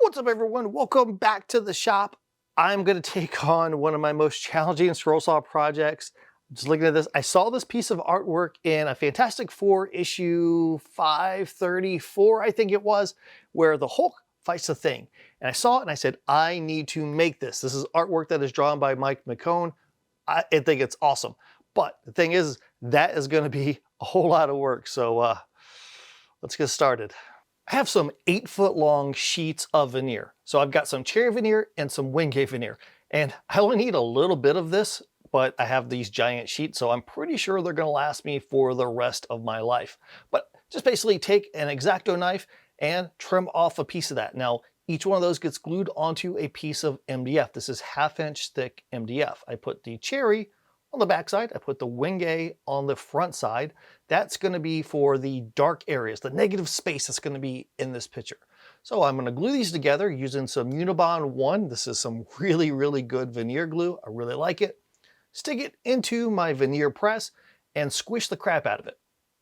What's up, everyone? Welcome back to the shop. I'm going to take on one of my most challenging scroll saw projects. Just looking at this, I saw this piece of artwork in a Fantastic Four issue 534, I think it was, where the Hulk fights the Thing. And I saw it and I said, I need to make this. This is artwork that is drawn by Mike McCone. I think it's awesome. But the thing is, that is going to be a whole lot of work. So let's get started. I have some 8-foot long sheets of veneer. So I've got some cherry veneer and some Wingate veneer. And I only need a little bit of this, but I have these giant sheets, so I'm pretty sure they're gonna last me for the rest of my life. But just basically take an X-Acto knife and trim off a piece of that. Now, each one of those gets glued onto a piece of MDF. This is 1/2-inch thick MDF. I put the cherry on the back side, I put the Wingate on the front side. That's going to be for the dark areas, the negative space that's going to be in this picture. So I'm going to glue these together using some Unibond 1. This is some really, really good veneer glue. I really like it. Stick it into my veneer press and squish the crap out of it.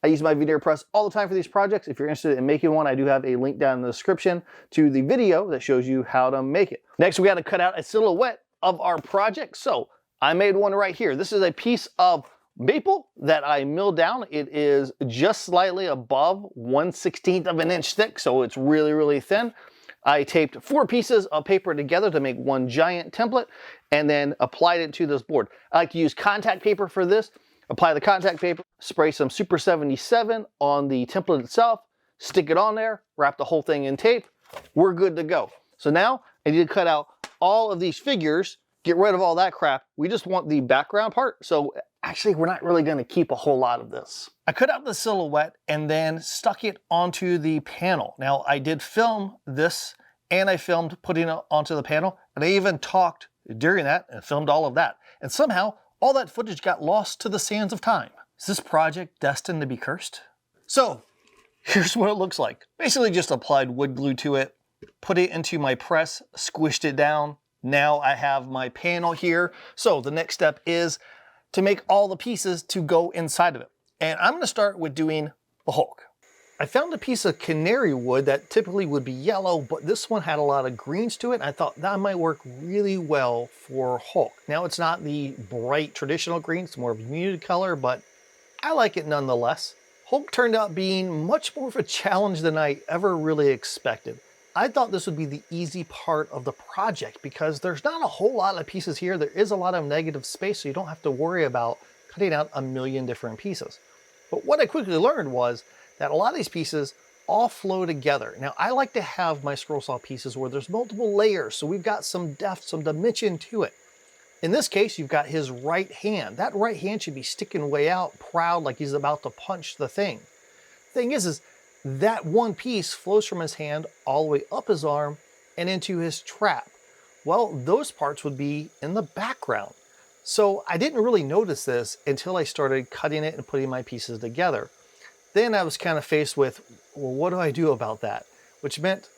I use my veneer press all the time for these projects. If you're interested in making one, I do have a link down in the description to the video that shows you how to make it. Next, we got to cut out a silhouette of our project. So I made one right here. This is a piece of maple that I milled down. It is just slightly above 1/16 of an inch thick, so it's really, really thin. I taped 4 pieces of paper together to make one giant template and then applied it to this board. I like to use contact paper for this. Apply the contact paper, spray some Super 77 on the template itself, stick it on there, wrap the whole thing in tape. We're good to go. So now I need to cut out all of these figures, get rid of all that crap. We just want the background part. So actually, we're not really going to keep a whole lot of this. I cut out the silhouette and then stuck it onto the panel. Now, I did film this and I filmed putting it onto the panel. And I even talked during that and filmed all of that. And somehow, all that footage got lost to the sands of time. Is this project destined to be cursed? So, here's what it looks like. Basically just applied wood glue to it, put it into my press, squished it down. Now I have my panel here. So the next step is to make all the pieces to go inside of it. And I'm going to start with doing the Hulk. I found a piece of canary wood that typically would be yellow, but this one had a lot of greens to it. And I thought that might work really well for Hulk. Now it's not the bright traditional green, it's more of a muted color, but I like it nonetheless. Hulk turned out being much more of a challenge than I ever really expected. I thought this would be the easy part of the project because there's not a whole lot of pieces here. There is a lot of negative space, so you don't have to worry about cutting out a million different pieces. But what I quickly learned was that a lot of these pieces all flow together. Now, I like to have my scroll saw pieces where there's multiple layers, so we've got some depth, some dimension to it. In this case, you've got his right hand. That right hand should be sticking way out, proud, like he's about to punch the thing. Thing is that one piece flows from his hand all the way up his arm and into his trap. Well, those parts would be in the background. So I didn't really notice this until I started cutting it and putting my pieces together. Then I was kind of faced with, well, what do I do about that? Which meant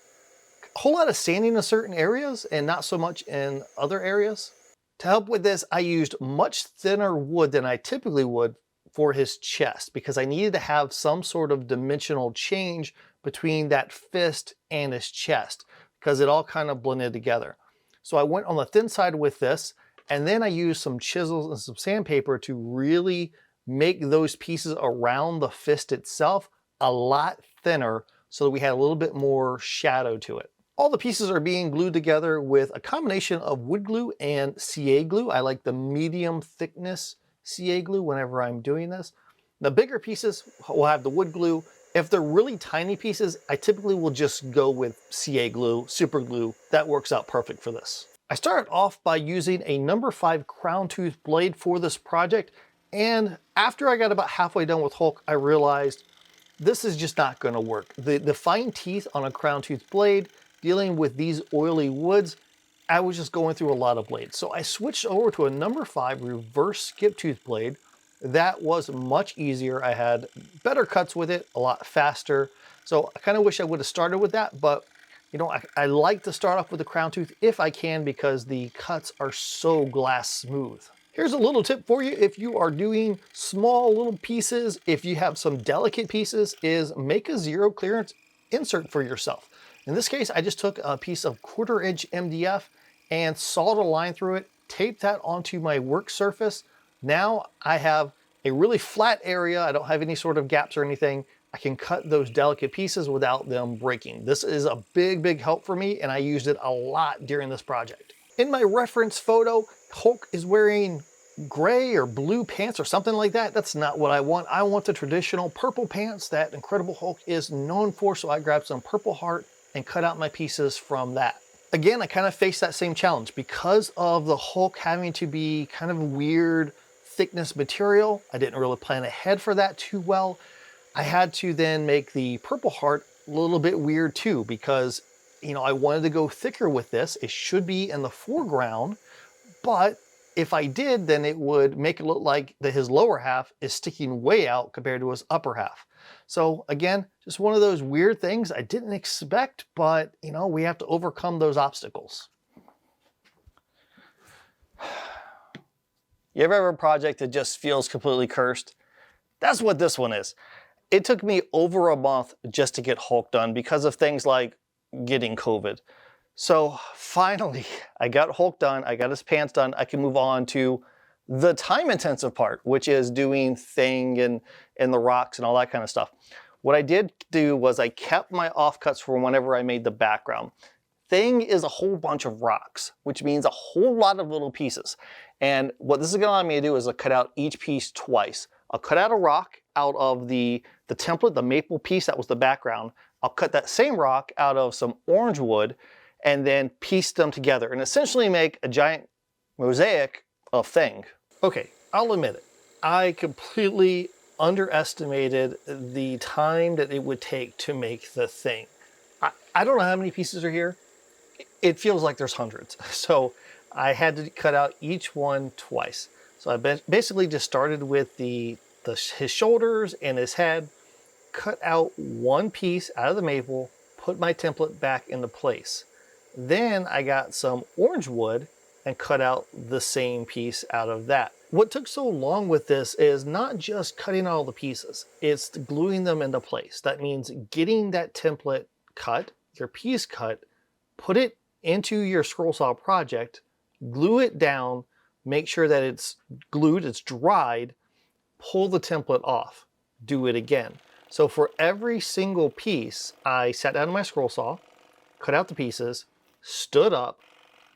a whole lot of sanding in certain areas and not so much in other areas. To help with this, I used much thinner wood than I typically would for his chest because I needed to have some sort of dimensional change between that fist and his chest because it all kind of blended together. So I went on the thin side with this, and then I used some chisels and some sandpaper to really make those pieces around the fist itself a lot thinner so that we had a little bit more shadow to it. All the pieces are being glued together with a combination of wood glue and CA glue. I like the medium thickness CA glue whenever I'm doing this. The bigger pieces will have the wood glue. If they're really tiny pieces, I typically will just go with CA glue, super glue. That works out perfect for this. I started off by using a number 5 crown tooth blade for this project. And after I got about halfway done with Hulk, I realized this is just not gonna work. The fine teeth on a crown tooth blade, dealing with these oily woods, I was just going through a lot of blades. So I switched over to a number 5 reverse skip tooth blade. That was much easier. I had better cuts with it, a lot faster. So I kind of wish I would have started with that, but you know, I like to start off with the crown tooth if I can because the cuts are so glass smooth. Here's a little tip for you if you are doing small little pieces, if you have some delicate pieces, is make a zero clearance insert for yourself. In this case, I just took a piece of 1/4" MDF and sawed a line through it, taped that onto my work surface. Now I have a really flat area. I don't have any sort of gaps or anything. I can cut those delicate pieces without them breaking. This is a big help for me, and I used it a lot during this project. In my reference photo, Hulk is wearing gray or blue pants or something like that. That's not what I want. I want the traditional purple pants that Incredible Hulk is known for, so I grabbed some Purple Heart and cut out my pieces from that. Again, I kind of faced that same challenge because of the Hulk having to be kind of weird thickness material. I didn't really plan ahead for that too well. I had to then make the Purple Heart a little bit weird too, because, you know, I wanted to go thicker with this. It should be in the foreground, but if I did, then it would make it look like his lower half is sticking way out compared to his upper half. So again, just one of those weird things I didn't expect, but you know, we have to overcome those obstacles. You ever have a project that just feels completely cursed? That's what this one is. It took me over a month just to get Hulk done because of things like getting COVID. So finally, I got Hulk done, I got his pants done, I can move on to the time-intensive part, which is doing Thing and the rocks and all that kind of stuff. What I did do was I kept my offcuts from whenever I made the background. Thing is a whole bunch of rocks, which means a whole lot of little pieces. And what this is gonna allow me to do is cut out each piece twice. I'll cut out a rock out of the template, the maple piece that was the background. I'll cut that same rock out of some orange wood and then piece them together and essentially make a giant mosaic of Thing. Okay, I'll admit it. I completely underestimated the time that it would take to make the Thing. I don't know how many pieces are here. It feels like there's hundreds. So I had to cut out each one twice. So I basically just started with his shoulders and his head, cut out one piece out of the maple, put my template back into place. Then I got some orange wood and cut out the same piece out of that. What took so long with this is not just cutting all the pieces, it's gluing them into place. That means getting that template cut, your piece cut, put it into your scroll saw project, glue it down, make sure that it's glued, it's dried, pull the template off, do it again. So for every single piece, I sat down to my scroll saw, cut out the pieces, stood up,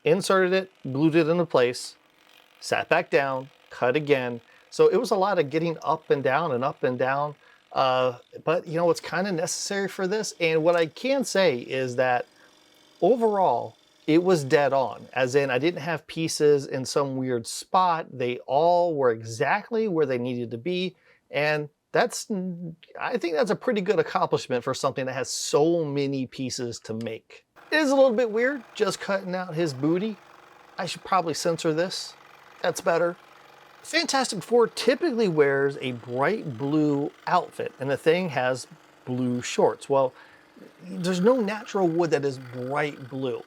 inserted it, glued it into place, sat back down, cut again. So it was a lot of getting up and down and up and down. But you know, it's kind of necessary for this. And what I can say is that overall, it was dead on, as in I didn't have pieces in some weird spot. They all were exactly where they needed to be. And I think that's a pretty good accomplishment for something that has so many pieces to make. It is a little bit weird just cutting out his booty. I should probably censor this. That's better. Fantastic Four typically wears a bright blue outfit, and the Thing has blue shorts. Well, there's no natural wood that is bright blue.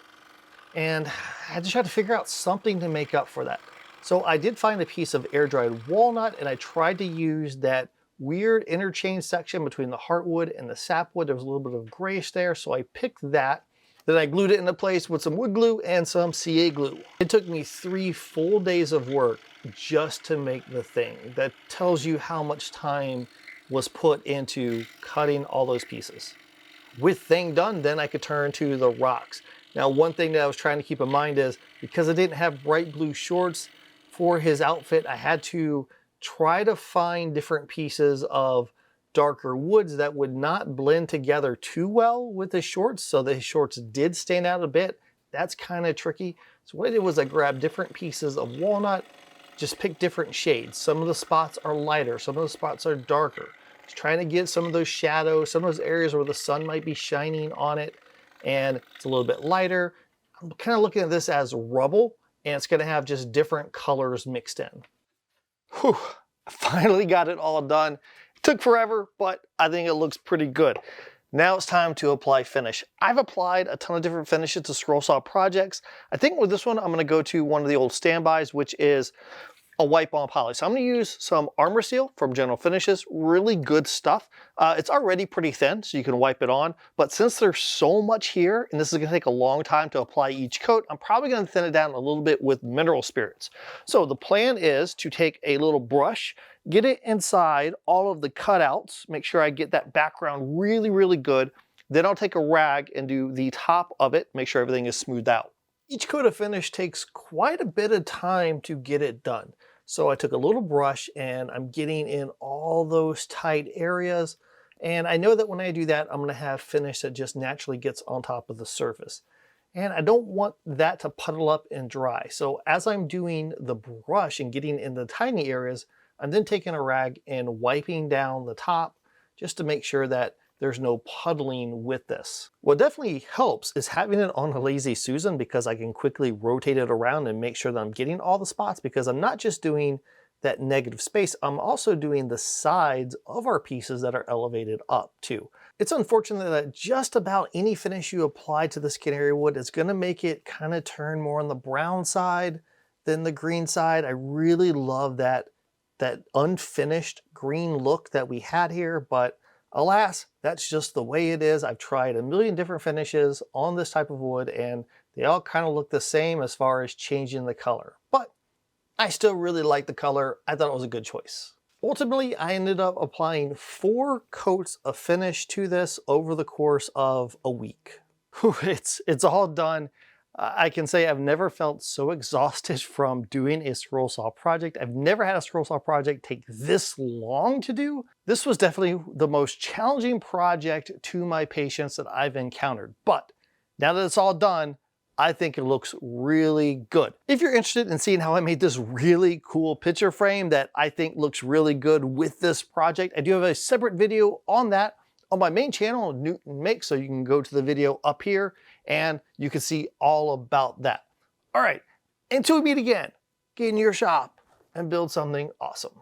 And I just had to figure out something to make up for that. So I did find a piece of air-dried walnut, and I tried to use that weird interchange section between the heartwood and the sapwood. There was a little bit of grayish there, so I picked that. Then I glued it into place with some wood glue and some CA glue. It took me 3 full days of work just to make the Thing. That tells you how much time was put into cutting all those pieces. With Thing done, then I could turn to the rocks. Now, one thing that I was trying to keep in mind is because I didn't have bright blue shorts for his outfit, I had to try to find different pieces of darker woods that would not blend together too well with his shorts, so that his shorts did stand out a bit. That's kind of tricky. So what I did was I grabbed different pieces of walnut, just picked different shades. Some of the spots are lighter, some of the spots are darker. Just trying to get some of those shadows, some of those areas where the sun might be shining on it, and it's a little bit lighter. I'm kind of looking at this as rubble, and it's gonna have just different colors mixed in. Whew, I finally got it all done. It took forever, but I think it looks pretty good. Now it's time to apply finish. I've applied a ton of different finishes to scroll saw projects. I think with this one, I'm gonna go to one of the old standbys, which is a wipe-on polish. So I'm gonna use some Armor Seal from General Finishes, really good stuff. It's already pretty thin, so you can wipe it on, but since there's so much here, and this is gonna take a long time to apply each coat, I'm probably gonna thin it down a little bit with mineral spirits. So the plan is to take a little brush, get it inside all of the cutouts, make sure I get that background really, really good. Then I'll take a rag and do the top of it, make sure everything is smoothed out. Each coat of finish takes quite a bit of time to get it done. So I took a little brush and I'm getting in all those tight areas. And I know that when I do that, I'm gonna have finish that just naturally gets on top of the surface. And I don't want that to puddle up and dry. So as I'm doing the brush and getting in the tiny areas, I'm then taking a rag and wiping down the top just to make sure that there's no puddling with this. What definitely helps is having it on a Lazy Susan, because I can quickly rotate it around and make sure that I'm getting all the spots, because I'm not just doing that negative space, I'm also doing the sides of our pieces that are elevated up too. It's unfortunate that just about any finish you apply to this canary wood is gonna make it kind of turn more on the brown side than the green side. I really love that unfinished green look that we had here, but alas, that's just the way it is. I've tried a million different finishes on this type of wood and they all kind of look the same as far as changing the color. But I still really like the color. I thought it was a good choice. Ultimately, I ended up applying 4 coats of finish to this over the course of a week. Whew, it's all done. I can say I've never felt so exhausted from doing a scroll saw project. I've never had a scroll saw project take this long to do. This was definitely the most challenging project to my patience that I've encountered. But now that it's all done, I think it looks really good. If you're interested in seeing how I made this really cool picture frame that I think looks really good with this project, I do have a separate video on that on my main channel, Newton Makes, so you can go to the video up here and you can see all about that. All right, until we meet again, get in your shop and build something awesome.